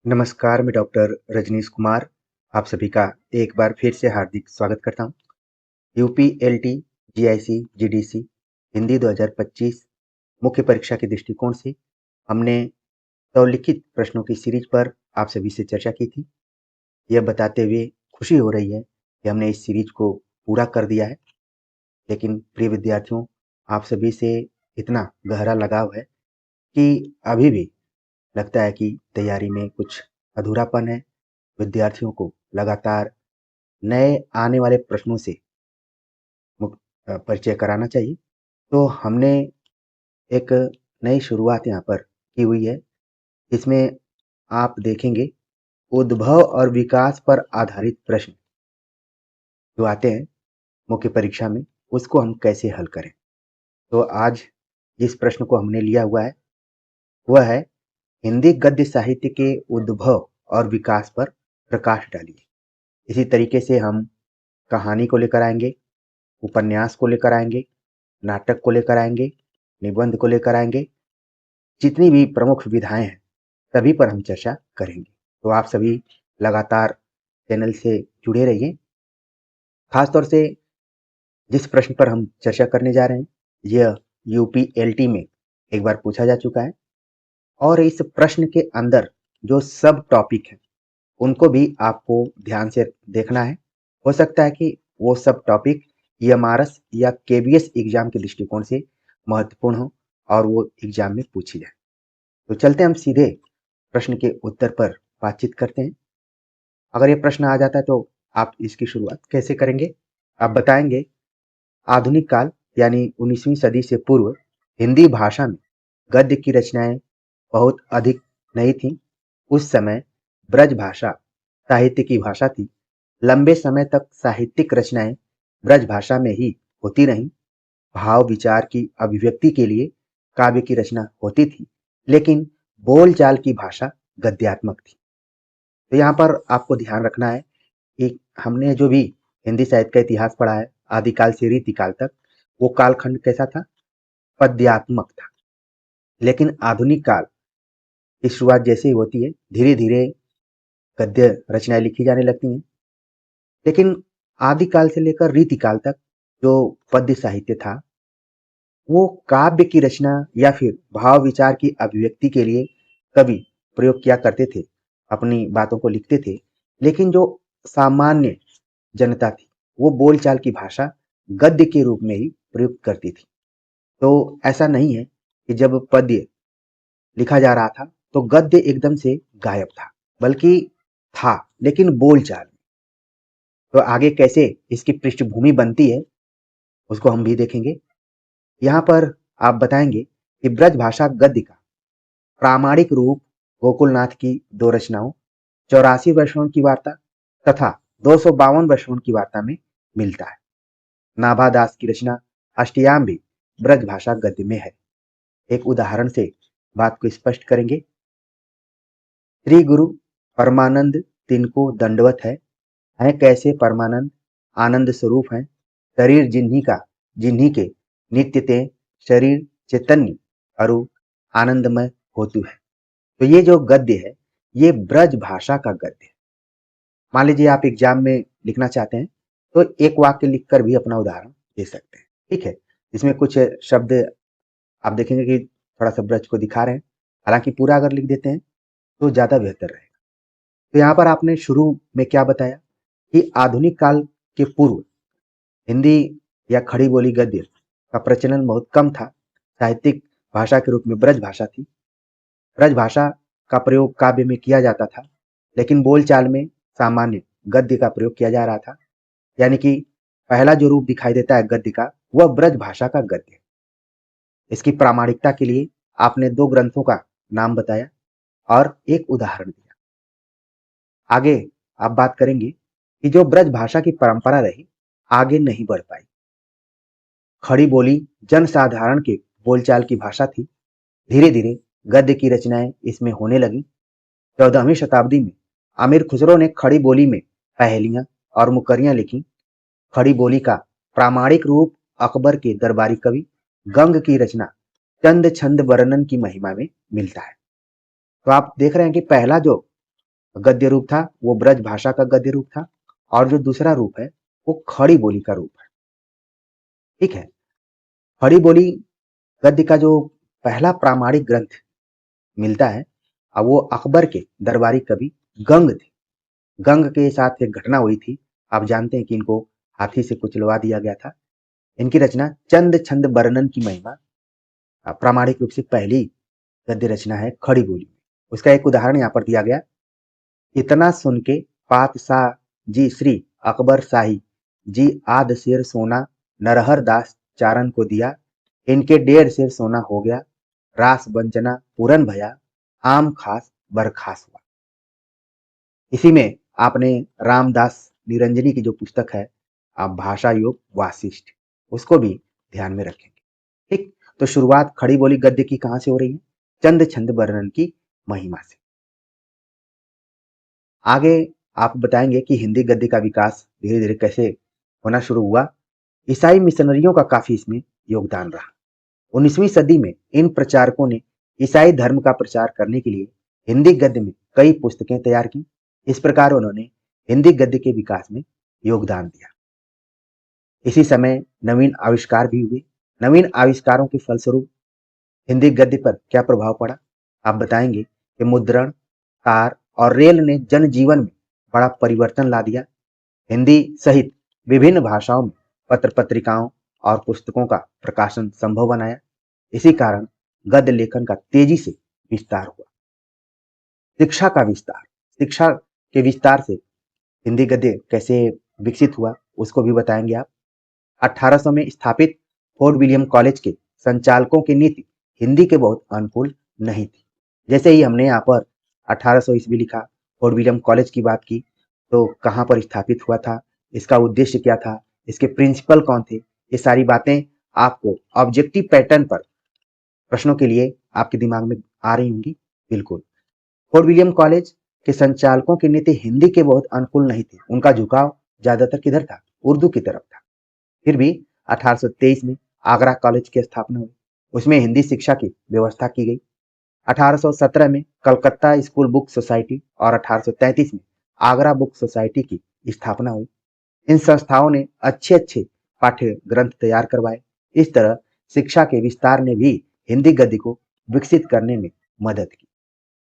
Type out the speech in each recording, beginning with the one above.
नमस्कार, मैं डॉक्टर रजनीश कुमार आप सभी का एक बार फिर से हार्दिक स्वागत करता हूँ। यूपीएलटी, जीआईसी, जीडीसी, हिंदी 2025 मुख्य परीक्षा के दृष्टिकोण से हमने स्वलिखित प्रश्नों की सीरीज पर आप सभी से चर्चा की थी। यह बताते हुए खुशी हो रही है कि हमने इस सीरीज को पूरा कर दिया है। लेकिन प्रिय विद्यार्थियों, आप सभी से इतना गहरा लगाव है कि अभी भी लगता है कि तैयारी में कुछ अधूरापन है। विद्यार्थियों को लगातार नए आने वाले प्रश्नों से परिचय कराना चाहिए। तो हमने एक नई शुरुआत यहाँ पर की हुई है। इसमें आप देखेंगे उद्भव और विकास पर आधारित प्रश्न जो आते हैं मुख्य परीक्षा में, उसको हम कैसे हल करें। तो आज जिस प्रश्न को हमने लिया हुआ है वह है हिंदी गद्य साहित्य के उद्भव और विकास पर प्रकाश डालिए। इसी तरीके से हम कहानी को लेकर आएंगे, उपन्यास को लेकर आएंगे, नाटक को लेकर आएंगे, निबंध को लेकर आएंगे। जितनी भी प्रमुख विधाएं हैं सभी पर हम चर्चा करेंगे। तो आप सभी लगातार चैनल से जुड़े रहिए। खासतौर से जिस प्रश्न पर हम चर्चा करने जा रहे हैं यह यूपीएलटी में एक बार पूछा जा चुका है और इस प्रश्न के अंदर जो सब टॉपिक है उनको भी आपको ध्यान से देखना है। हो सकता है कि वो सब टॉपिक ईएमआरएस या केबीएस एग्जाम के दृष्टिकोण से महत्वपूर्ण हो और वो एग्जाम में पूछी जाए। तो चलते हम सीधे प्रश्न के उत्तर पर बातचीत करते हैं। अगर ये प्रश्न आ जाता है तो आप इसकी शुरुआत कैसे करेंगे? आप बताएंगे आधुनिक काल यानी 19वीं सदी से पूर्व हिंदी भाषा में गद्य की रचनाएं बहुत अधिक नहीं थीं। उस समय ब्रज भाषा साहित्य की भाषा थी। लंबे समय तक साहित्यिक रचनाएं ब्रज भाषा में ही होती रहीं। भाव विचार की अभिव्यक्ति के लिए काव्य की रचना होती थी, लेकिन बोलचाल की भाषा गद्यात्मक थी। तो यहाँ पर आपको ध्यान रखना है कि हमने जो भी हिंदी साहित्य का इतिहास पढ़ा है आदिकाल से रीतिकाल तक, वो कालखंड कैसा था? पद्यात्मक था। लेकिन आधुनिक काल की शुरुआत जैसे ही होती है धीरे धीरे गद्य रचनाएं लिखी जाने लगती हैं। लेकिन आदिकाल से लेकर रीतिकाल तक जो पद्य साहित्य था वो काव्य की रचना या फिर भाव विचार की अभिव्यक्ति के लिए कवि प्रयोग किया करते थे, अपनी बातों को लिखते थे। लेकिन जो सामान्य जनता थी वो बोलचाल की भाषा गद्य के रूप में ही प्रयुक्त करती थी। तो ऐसा नहीं है कि जब पद्य लिखा जा रहा था तो गद्य एकदम से गायब था, बल्कि था लेकिन बोलचाल। तो आगे कैसे इसकी पृष्ठभूमि बनती है उसको हम भी देखेंगे। यहाँ पर आप बताएंगे कि ब्रज भाषा गद्य का प्रामाणिक रूप गोकुलनाथ की दो रचनाओं 84 वर्षों की वार्ता तथा 252 वर्षों की वार्ता में मिलता है। नाभादास की रचना अष्टयाम भी ब्रज भाषा गद्य में है। एक उदाहरण से बात को स्पष्ट करेंगे। श्री गुरु परमानंद तिनको दंडवत है कैसे परमानंद आनंद स्वरूप हैं, शरीर जिन्हीं के नित्य ते शरीर चैतन्य अरु आनंदमय होतु है। तो ये जो गद्य है ये ब्रज भाषा का गद्य है। मान लीजिए आप एग्जाम में लिखना चाहते हैं तो एक वाक्य लिखकर भी अपना उदाहरण दे सकते हैं। ठीक है, इसमें कुछ शब्द आप देखेंगे कि थोड़ा सा ब्रज को दिखा रहे हैं, हालांकि पूरा अगर लिख देते हैं तो ज्यादा बेहतर रहेगा। तो यहाँ पर आपने शुरू में क्या बताया कि आधुनिक काल के पूर्व हिंदी या खड़ी बोली गद्य का प्रचलन बहुत कम था। साहित्यिक भाषा के रूप में ब्रज भाषा थी। ब्रज भाषा का प्रयोग काव्य में किया जाता था, लेकिन बोलचाल में सामान्य गद्य का प्रयोग किया जा रहा था। यानी कि पहला जो रूप दिखाई देता है गद्य का वह ब्रज भाषा का गद्य है। इसकी प्रामाणिकता के लिए आपने दो ग्रंथों का नाम बताया और एक उदाहरण दिया। आगे आप बात करेंगे कि जो ब्रज भाषा की परंपरा रही आगे नहीं बढ़ पाई। खड़ी बोली जन साधारण के बोलचाल की भाषा थी। धीरे धीरे गद्य की रचनाएं इसमें होने लगी। 14वीं शताब्दी में आमिर खुसरो ने खड़ी बोली में पहेलियां और मुकरियां लिखी। खड़ी बोली का प्रामाणिक रूप अकबर के दरबारी कवि गंग की रचना चंद छंद वर्णन की महिमा में मिलता है। तो आप देख रहे हैं कि पहला जो गद्य रूप था वो ब्रज भाषा का गद्य रूप था, और जो दूसरा रूप है वो खड़ी बोली का रूप है। ठीक है। खड़ी बोली गद्य का जो पहला प्रामाणिक ग्रंथ मिलता है, वो अकबर के दरबारी कवि गंग थे। गंग के साथ एक घटना हुई थी। आप जानते हैं कि इनको हाथी से कुचलवा दिया गया था। इनकी रचना चंद छंद वर्णन की महिमा प्रामाणिक रूप से पहली गद्य रचना है खड़ी बोली। उसका एक उदाहरण यहाँ पर दिया गया। इतना सुन के पातशाह जी श्री अकबर शाही जी आध शेर सोना नरहर दास चारण को दिया, इनके 1.5 शेर सोना हो गया, रास वंचना पूरन भया, आम खास बरखास हुआ। इसी में आपने रामदास निरंजनी की जो पुस्तक है आप भाषा योग वासिष्ठ, उसको भी ध्यान में रखेंगे। ठीक। तो शुरुआत खड़ी बोली गद्य की कहां से हो रही है? चंद छंद वर्णन की महिमा से। आगे आप बताएंगे कि हिंदी गद्य का विकास धीरे धीरे कैसे होना शुरू हुआ। ईसाई मिशनरियों का काफी इसमें योगदान रहा। 19वीं सदी में इन प्रचारकों ने ईसाई धर्म का प्रचार करने के लिए हिंदी गद्य में कई पुस्तकें तैयार की। इस प्रकार उन्होंने हिंदी गद्य के विकास में योगदान दिया। इसी समय नवीन आविष्कार भी हुए। नवीन आविष्कारों के फलस्वरूप हिंदी गद्य पर क्या प्रभाव पड़ा? आप बताएंगे कि मुद्रण, तार और रेल ने जनजीवन में बड़ा परिवर्तन ला दिया। हिंदी सहित विभिन्न भाषाओं में पत्र पत्रिकाओं और पुस्तकों का प्रकाशन संभव बनाया। इसी कारण गद्य लेखन का तेजी से विस्तार हुआ। शिक्षा का विस्तार, शिक्षा के विस्तार से हिंदी गद्य कैसे विकसित हुआ उसको भी बताएंगे आप। 1800 में स्थापित फोर्ट विलियम कॉलेज के संचालकों की नीति हिंदी के बहुत अनुकूल नहीं थी। जैसे ही हमने यहाँ पर 1800 ईस्वी लिखा, फोर्ट विलियम कॉलेज की बात की, तो कहाँ पर स्थापित हुआ था, इसका उद्देश्य क्या था, इसके प्रिंसिपल कौन थे, ये सारी बातें आपको ऑब्जेक्टिव पैटर्न पर प्रश्नों के लिए आपके दिमाग में आ रही होंगी। बिल्कुल। फोर्ट विलियम कॉलेज के संचालकों की नीति हिंदी के बहुत अनुकूल नहीं थी। उनका झुकाव ज्यादातर किधर था? उर्दू की तरफ था। फिर भी 1823 में आगरा कॉलेज की स्थापना हुई। उसमें हिंदी शिक्षा की व्यवस्था की गई। 1817 में कलकत्ता स्कूल बुक सोसाइटी और 1833 में आगरा बुक सोसाइटी की स्थापना हुई। इन संस्थाओं ने अच्छे अच्छे पाठ्य ग्रंथ तैयार करवाए। इस तरह शिक्षा के विस्तार ने भी हिंदी गद्य को विकसित करने में मदद की।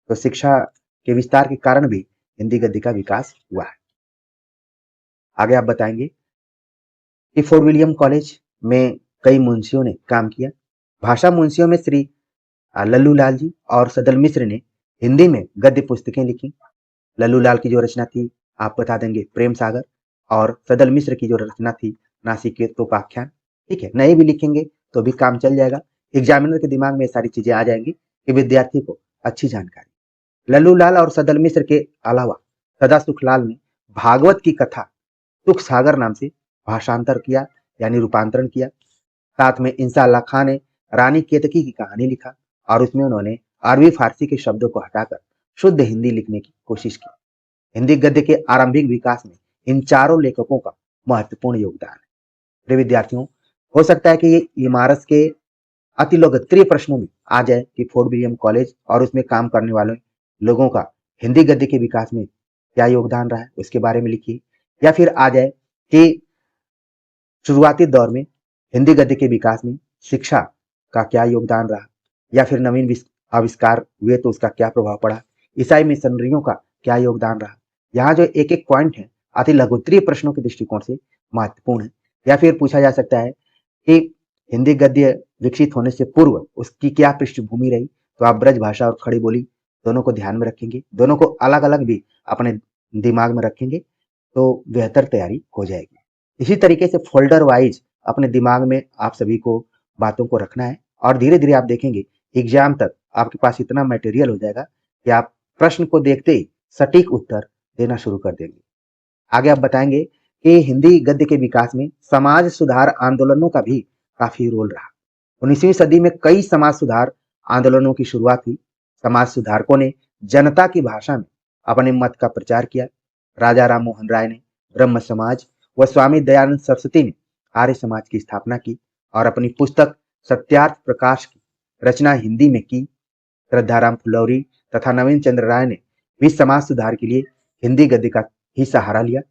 तो शिक्षा के विस्तार के कारण भी हिंदी गद्य का विकास हुआ है। आगे आप बताएंगे कि फोर्ट विलियम कॉलेज में कई मुंशियों ने काम किया। भाषा मुंशियों में श्री लल्लू लाल जी और सदल मिश्र ने हिंदी में गद्य पुस्तकें लिखी। लल्लू लाल की जो रचना थी आप बता देंगे प्रेम सागर, और सदल मिश्र की जो रचना थी नासिकेतोपाख्यान। ठीक है, नए भी लिखेंगे तो भी काम चल जाएगा। एग्जामिनर के दिमाग में सारी चीजें आ जाएंगी कि विद्यार्थी को अच्छी जानकारी। लल्लू लाल और सदल मिश्र के अलावा सदा सुखलाल ने भागवत की कथा सुख सागर नाम से भाषांतर किया, यानी रूपांतरण किया। साथ में इंसा अल्लाह खान ने रानी केतकी की कहानी लिखा और उसमें उन्होंने अरबी फारसी के शब्दों को हटाकर शुद्ध हिंदी लिखने की कोशिश की। हिंदी गद्य के आरंभिक विकास में इन चारों लेखकों का महत्वपूर्ण योगदान है। प्रिय विद्यार्थियों, हो सकता है कि ये इमारत के अति लोकप्रिय प्रश्नों में आ जाए कि फोर्ट विलियम कॉलेज और उसमें काम करने वाले लोगों का हिंदी गद्य के विकास में क्या योगदान रहा है उसके बारे में लिखिए। या फिर आ जाए कि शुरुआती दौर में हिंदी गद्य के विकास में शिक्षा का क्या योगदान रहा, या फिर नवीन आविष्कार हुए तो उसका क्या प्रभाव पड़ा, ईसाई मिशनरियों का क्या योगदान रहा। यहाँ जो एक एक पॉइंट है अति लघुत्तरीय प्रश्नों के दृष्टिकोण से महत्वपूर्ण है। या फिर पूछा जा सकता है कि हिंदी गद्य विकसित होने से पूर्व उसकी क्या पृष्ठभूमि रही, तो आप ब्रज भाषा और खड़ी बोली दोनों को ध्यान में रखेंगे, दोनों को अलग अलग भी अपने दिमाग में रखेंगे तो बेहतर तैयारी हो जाएगी। इसी तरीके से फोल्डर वाइज अपने दिमाग में आप सभी को बातों को रखना है, और धीरे धीरे आप देखेंगे एग्जाम तक आपके पास इतना मटेरियल हो जाएगा कि आप प्रश्न को देखते ही सटीक उत्तर देना शुरू कर देंगे। आगे आप बताएंगे कि हिंदी गद्य के विकास में समाज सुधार आंदोलनों का भी काफी रोल रहा। 19वीं सदी में कई समाज सुधार आंदोलनों की शुरुआत हुई। समाज सुधारकों ने जनता की भाषा में अपने मत का प्रचार किया। राजा राम मोहन राय ने ब्रह्म समाज व स्वामी दयानंद सरस्वती ने आर्य समाज की स्थापना की और अपनी पुस्तक सत्यार्थ प्रकाश की रचना हिंदी में की। श्रद्धाराम फुलौरी तथा नवीन चंद्र राय ने भी समाज सुधार के लिए हिंदी गद्य का ही सहारा लिया।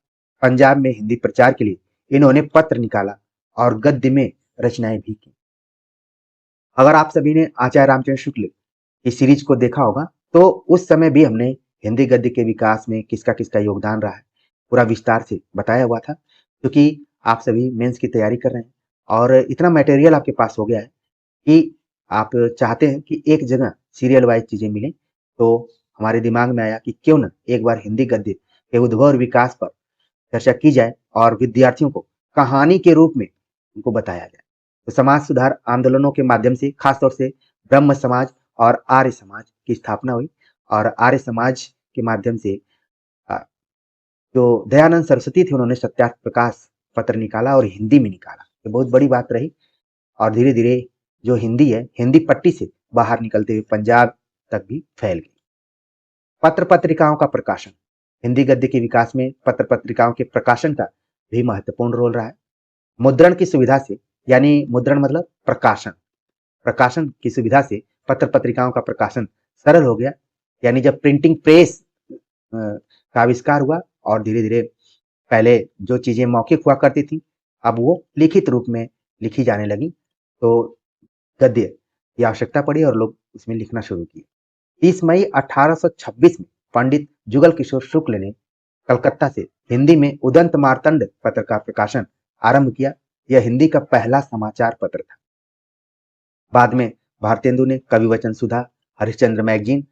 पंजाब में हिंदी प्रचार के लिए इन्होंने पत्र निकाला और गद्य में रचनाएं भी की। अगर आप सभी ने आचार्य रामचंद्र शुक्ल इस सीरीज को देखा होगा तो उस समय भी हमने हिंदी गद्य के विकास में किसका किसका योगदान रहा है पूरा विस्तार से बताया हुआ था। क्योंकि आप सभी मेंस की तैयारी कर रहे हैं और इतना मटेरियल आपके पास हो गया है कि आप चाहते हैं कि एक जगह सीरियल वाइज चीजें मिलें, तो हमारे दिमाग में आया कि क्यों न एक बार हिंदी गद्य के उद्भव और विकास पर चर्चा की जाए और विद्यार्थियों को कहानी के रूप में उनको बताया जाए। तो समाज सुधार आंदोलनों के माध्यम से खासतौर से ब्रह्म समाज और आर्य समाज की स्थापना हुई और आर्य समाज के माध्यम से अ, जो दयानंद सरस्वती थे उन्होंने सत्यार्थ प्रकाश पत्र निकाला और हिंदी में निकाला। ये बहुत बड़ी बात रही और धीरे धीरे जो हिंदी है हिंदी पट्टी से बाहर निकलते हुए पंजाब तक भी फैल गई। पत्र पत्रिकाओं का प्रकाशन, हिंदी गद्य के विकास में पत्र पत्रिकाओं के प्रकाशन का भी महत्वपूर्ण रोल रहा है। मुद्रण की सुविधा से, यानी मुद्रण मतलब प्रकाशन, प्रकाशन की सुविधा से पत्र पत्रिकाओं का प्रकाशन सरल हो गया। यानी जब प्रिंटिंग प्रेस का आविष्कार हुआ और धीरे धीरे पहले जो चीजें मौखिक हुआ करती थी अब वो लिखित रूप में लिखी जाने लगी, तो गद्य की आवश्यकता पड़ी और लोग उसमें लिखना शुरू किए। 30 मई 1826 में पंडित जुगल किशोर शुक्ल ने कलकत्ता से हिंदी में उदंत मार्तंड पत्र का प्रकाशन आरंभ किया। यह हिंदी का पहला समाचार पत्र था। बाद में भारतेंदु ने कवि वचन सुधा, हरिश्चंद्र मैगजीन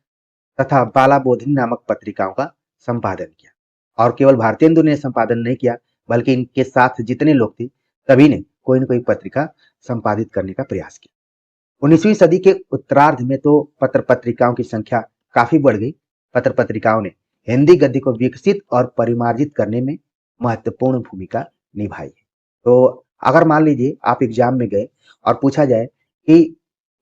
तथा बाला बोधिनी नामक पत्रिकाओं का संपादन किया। और केवल भारतेंदु ने संपादन नहीं किया बल्कि इनके साथ जितने लोग थे सभी ने कोई न कोई पत्रिका संपादित करने का प्रयास किया। 19वीं सदी के उत्तरार्ध में तो पत्र पत्रिकाओं की संख्या काफी बढ़ गई। पत्र पत्रिकाओं ने हिंदी गद्य को विकसित और परिमार्जित करने में महत्वपूर्ण भूमिका निभाई है। तो अगर मान लीजिए आप एग्जाम में गए और पूछा जाए कि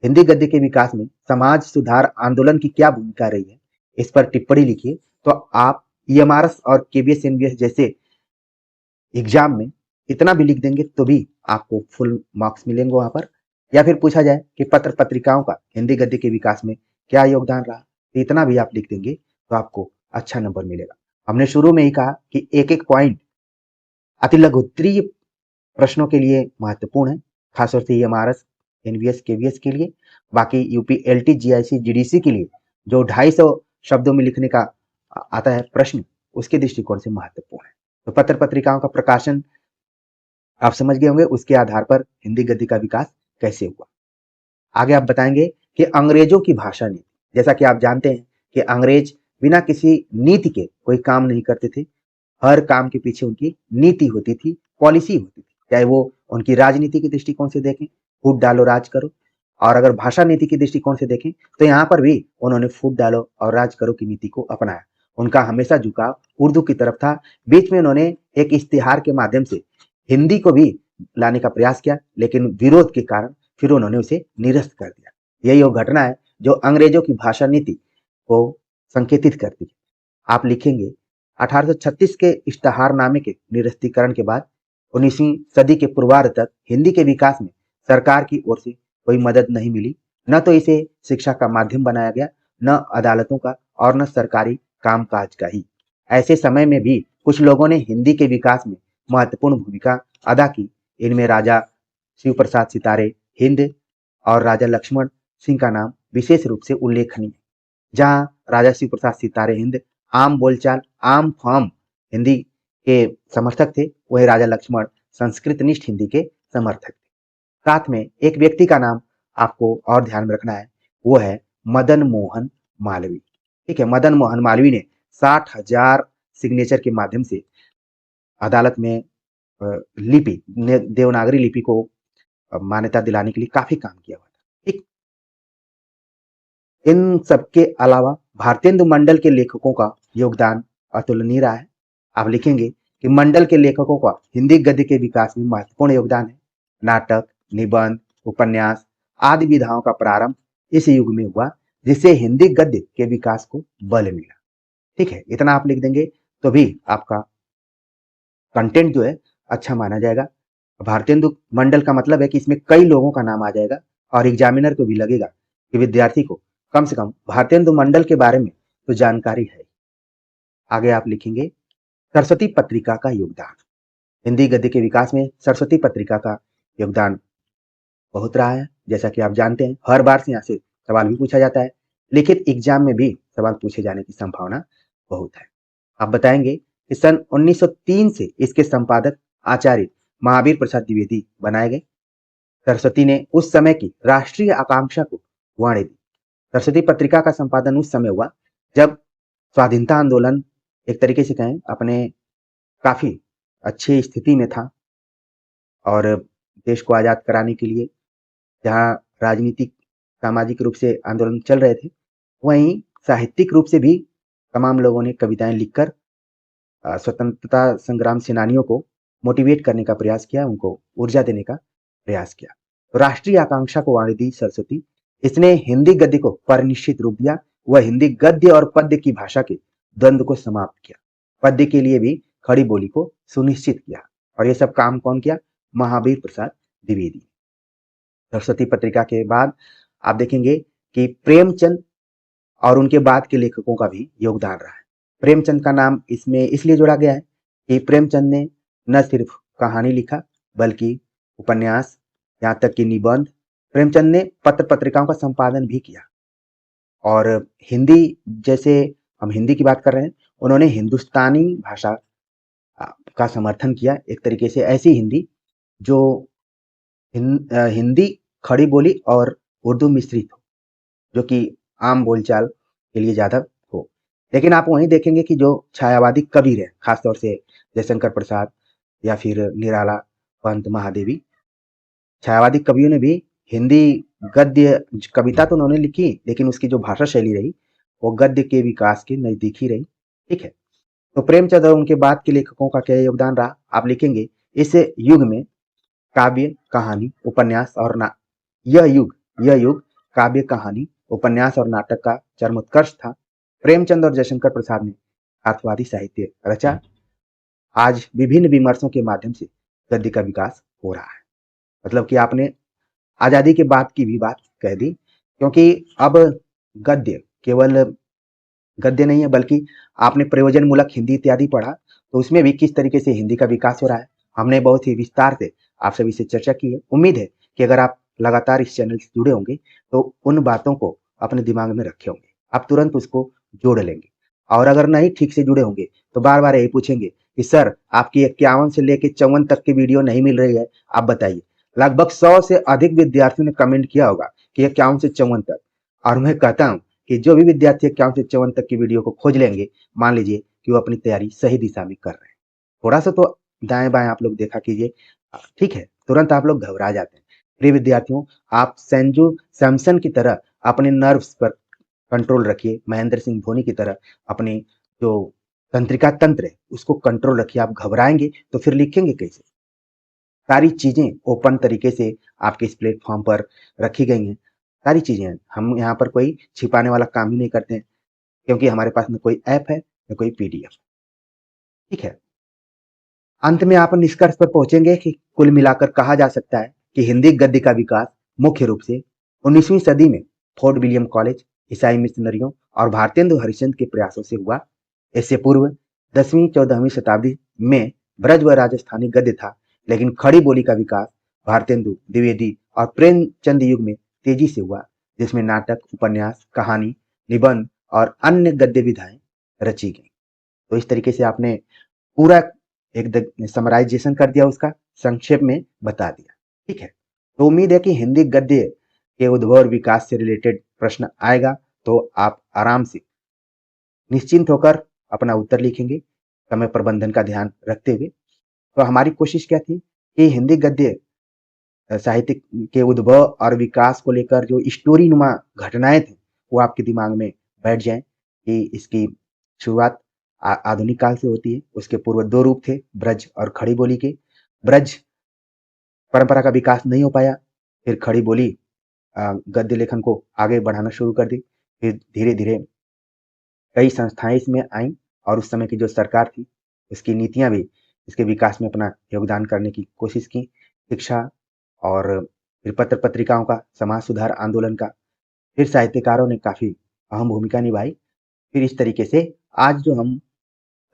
हिंदी गद्य के विकास में समाज सुधार आंदोलन की क्या भूमिका रही है, इस पर टिप्पणी लिखिए, तो आप ईएमआरएस और केबीएस एनबीएस जैसे एग्जाम में इतना भी लिख देंगे तो भी आपको फुल मार्क्स मिलेंगे वहां पर। या फिर पूछा जाए कि पत्र पत्रिकाओं का हिंदी गद्य के विकास में क्या योगदान रहा, तो इतना भी आप लिख देंगे तो आपको अच्छा नंबर मिलेगा। हमने शुरू में ही कहा कि एक एक पॉइंट अति लघुत्तरीय प्रश्नों के लिए महत्वपूर्ण है, खासतौर से एमआरएस एनवीएस केवीएस के लिए। बाकी यूपी एलटी जीआईसी जीडीसी के लिए जो 250 शब्दों में लिखने का आता है प्रश्न, उसके दृष्टिकोण से महत्वपूर्ण है। तो पत्र पत्रिकाओं का प्रकाशन आप समझ गए होंगे, उसके आधार पर हिंदी गद्य का विकास कैसे हुआ। आगे आप बताएंगे कि अंग्रेजों की भाषा नीति, जैसा कि आप जानते हैं कि अंग्रेज बिना किसी नीति के कोई काम नहीं करते थे। हर काम के पीछे उनकी नीति होती थी, पॉलिसी होती थी, चाहे वो उनकी राजनीति के दृष्टिकोण से देखें, फूट डालो राज करो, और अगर भाषा नीति के दृष्टिकोण से देखें तो यहाँ पर भी उन्होंने फूट डालो और राज करो की नीति को अपनाया। उनका हमेशा झुकाव उर्दू की तरफ था। बीच में उन्होंने एक इश्तिहार के माध्यम से हिंदी को भी लाने का प्रयास किया, लेकिन विरोध के कारण फिर उन्होंने उसे निरस्त कर दिया। यही वो घटना है जो अंग्रेजों की भाषा नीति को संकेतित करती है। आप लिखेंगे 1836 के इश्तिहारनामे के निरस्तीकरण के बाद 19वीं सदी के पूर्वार्ध तक हिंदी के विकास में सरकार की ओर से कोई मदद नहीं मिली। न तो इसे शिक्षा का माध्यम बनाया गया, न अदालतों का, और न सरकारी कामकाज का ही। ऐसे समय में भी कुछ लोगों ने हिंदी के विकास में महत्वपूर्ण भूमिका अदा की। इनमें राजा शिव प्रसाद सितारे हिंद और राजा लक्ष्मण सिंह का नाम विशेष रूप से उल्लेखनीय है। जहां राजा शिव प्रसाद सितारे हिंद आम बोलचाल, आम फॉर्म हिंदी के समर्थक थे, वही राजा लक्ष्मण संस्कृत निष्ठ हिंदी के समर्थक थे। साथ में एक व्यक्ति का नाम आपको और ध्यान में रखना है, वो है मदन मोहन मालवीय। ठीक है, मदन मोहन मालवीय ने 60,000 सिग्नेचर के माध्यम से अदालत में लिपि देवनागरी लिपि को मान्यता दिलाने के लिए काफी काम किया हुआ था। ठीक, इन सबके अलावा भारतेंदु मंडल के लेखकों का योगदान अतुलनीय रहा है। आप लिखेंगे कि मंडल के लेखकों का हिंदी गद्य के विकास में महत्वपूर्ण योगदान है। नाटक, निबंध, उपन्यास आदि विधाओं का प्रारंभ इस युग में हुआ, जिससे हिंदी गद्य के विकास को बल मिला। ठीक है, इतना आप लिख देंगे तो भी आपका कंटेंट जो है अच्छा माना जाएगा। भारतेंदु मंडल का मतलब है कि इसमें कई लोगों का नाम आ जाएगा और एग्जामिनर को भी लगेगा कि विद्यार्थी को कम से कम भारतेंदु मंडल के बारे में तो जानकारी है। आगे आप लिखेंगे सरस्वती पत्रिका का योगदान। हिंदी गद्य के विकास में सरस्वती पत्रिका का योगदान बहुत रहा है। जैसा कि आप जानते हैं, हर बार से यहाँ से सवाल भी पूछा जाता है, लिखित एग्जाम में भी सवाल पूछे जाने की संभावना बहुत है। आप बताएंगे कि सन 1903 से इसके संपादक आचार्य महावीर प्रसाद द्विवेदी बनाए गए। सरस्वती ने उस समय की राष्ट्रीय आकांक्षा को वाणी दी। सरस्वती पत्रिका का संपादन उस समय हुआ जब स्वाधीनता आंदोलन एक तरीके से कहें अपने काफी अच्छी स्थिति में था और देश को आजाद कराने के लिए जहाँ राजनीतिक सामाजिक रूप से आंदोलन चल रहे थे, वहीं साहित्यिक रूप से भी तमाम लोगों ने कविताएं लिखकर स्वतंत्रता संग्राम सेनानियों को मोटिवेट करने का प्रयास किया, उनको ऊर्जा देने का प्रयास किया। तो राष्ट्रीय आकांक्षा को वाणी दी सरस्वती। इसने हिंदी गद्य को परिनिश्चित रूप दिया। वह हिंदी गद्य और पद्य की भाषा के द्वंद्व को समाप्त किया। पद्य के लिए भी खड़ी बोली को सुनिश्चित किया और ये सब काम कौन किया? महावीर प्रसाद द्विवेदी। सरस्वती पत्रिका के बाद आप देखेंगे कि प्रेमचंद और उनके बाद के लेखकों का भी योगदान रहा है। प्रेमचंद का नाम इसमें इसलिए जोड़ा गया है कि प्रेमचंद ने न सिर्फ कहानी लिखा बल्कि उपन्यास, यहाँ तक कि निबंध। प्रेमचंद ने पत्र पत्रिकाओं का संपादन भी किया और हिंदी, जैसे हम हिंदी की बात कर रहे हैं, उन्होंने हिंदुस्तानी भाषा का समर्थन किया। एक तरीके से ऐसी हिंदी जो हिंदी खड़ी बोली और उर्दू मिश्रित हो, जो कि आम बोलचाल के लिए ज्यादा हो। लेकिन आप वहीं देखेंगे कि जो छायावादी कवि रहे, खासतौर से जयशंकर प्रसाद या फिर निराला, पंत, महादेवी, छायावादी कवियों ने भी हिंदी गद्य कविता तो उन्होंने लिखी, लेकिन उसकी जो भाषा शैली रही वो गद्य के विकास के नजदीक ही रही। ठीक है, तो प्रेमचंद और उनके बाद के लेखकों का क्या योगदान रहा? आप लिखेंगे इस युग में काव्य, कहानी, उपन्यास और यह युग काव्य, कहानी, उपन्यास और नाटक का चरमोत्कर्ष था। प्रेमचंद और जयशंकर प्रसाद ने अर्थवादी साहित्य रचा। आज विभिन्न विमर्शों के माध्यम से गद्य का विकास हो रहा है। मतलब कि आपने आजादी के बाद की भी बात कह दी, क्योंकि अब गद्य केवल गद्य नहीं है बल्कि आपने प्रयोजन मूलक हिंदी इत्यादि पढ़ा, तो उसमें भी किस तरीके से हिंदी का विकास हो रहा है हमने बहुत ही विस्तार से आप सभी से चर्चा की है। उम्मीद है कि अगर आप लगातार इस चैनल से जुड़े होंगे तो उन बातों को अपने दिमाग में रखे होंगे, आप तुरंत उसको जोड़ लेंगे। और अगर नहीं ठीक से जुड़े होंगे तो बार बार यही पूछेंगे कि सर आपकी 51 से लेकर 54 तक की वीडियो नहीं मिल रही है, आप बताइए। लगभग 100 से अधिक विद्यार्थियों ने कमेंट किया होगा कि 51 से 54 तक, और मैं कहता हूँ कि जो भी विद्यार्थी 51 से 54 तक की वीडियो को खोज लेंगे, मान लीजिए कि वो अपनी तैयारी सही दिशा में कर रहे हैं। थोड़ा सा तो दाएं बाएं आप लोग देखा कीजिए, ठीक है, तुरंत आप लोग घबरा जाते हैं। प्रिय विद्यार्थियों, आप संजू सैमसन की तरह अपने नर्व्स पर कंट्रोल रखिए, महेंद्र सिंह धोनी की तरह अपनी जो तंत्रिका तंत्र है उसको कंट्रोल रखिए। आप घबराएंगे तो फिर लिखेंगे कैसे? सारी चीजें ओपन तरीके से आपके इस प्लेटफॉर्म पर रखी गई हैं। सारी चीजें हैं, हम यहाँ पर कोई छिपाने वाला काम ही नहीं करते हैं, क्योंकि हमारे पास न कोई ऐप है न कोई पीडीएफ। ठीक है, अंत में आप निष्कर्ष पर पहुंचेंगे कि कुल मिलाकर कहा जा सकता है कि हिंदी गद्य का विकास मुख्य रूप से 19वीं सदी में फोर्ट विलियम कॉलेज, ईसाई मिशनरियों और भारतेंदु हरिश्चंद्र के प्रयासों से हुआ। इससे पूर्व 10वीं 14वीं शताब्दी में ब्रज व राजस्थानी गद्य था, लेकिन खड़ी बोली का विकास भारतेंदु, द्विवेदी और प्रेमचंद युग में तेजी से हुआ, जिसमें नाटक, उपन्यास, कहानी, निबंध और अन्य गद्य विधाएं रची गई। तो इस तरीके से आपने पूरा एक समराइजेशन कर दिया, उसका संक्षेप में बता दिया। ठीक है, तो उम्मीद है कि हिंदी गद्य के उद्भव और विकास से रिलेटेड प्रश्न आएगा तो आप आराम से निश्चिंत होकर अपना उत्तर लिखेंगे, समय प्रबंधन का ध्यान रखते हुए। तो हमारी कोशिश क्या थी कि हिंदी गद्य साहित्य के उद्भव और विकास को लेकर जो स्टोरी नुमा घटनाएं थी वो आपके दिमाग में बैठ जाएं कि इसकी शुरुआत आधुनिक काल से होती है। उसके पूर्व दो रूप थे, ब्रज और खड़ी बोली के। ब्रज परंपरा का विकास नहीं हो पाया, फिर खड़ी बोली गद्य लेखन को आगे बढ़ाना शुरू कर दी। फिर धीरे धीरे कई संस्थाएं इसमें आईं और उस समय की जो सरकार थी उसकी नीतियां भी इसके विकास में अपना योगदान करने की कोशिश की। शिक्षा और फिर पत्र पत्रिकाओं का, समाज सुधार आंदोलन का, फिर साहित्यकारों ने काफी अहम भूमिका निभाई। फिर इस तरीके से आज जो हम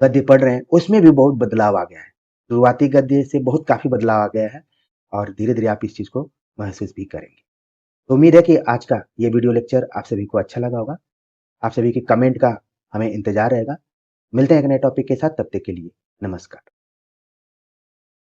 गद्य पढ़ रहे हैं उसमें भी बहुत बदलाव आ गया है। शुरुआती गद्य से बहुत काफ़ी बदलाव आ गया है और धीरे-धीरे आप इस चीज़ को महसूस भी करेंगे। तो उम्मीद है कि आज का ये वीडियो लेक्चर आप सभी को अच्छा लगा होगा। आप सभी के कमेंट का हमें इंतज़ार रहेगा। मिलते हैं एक नए टॉपिक के साथ, तब तक के लिए नमस्कार।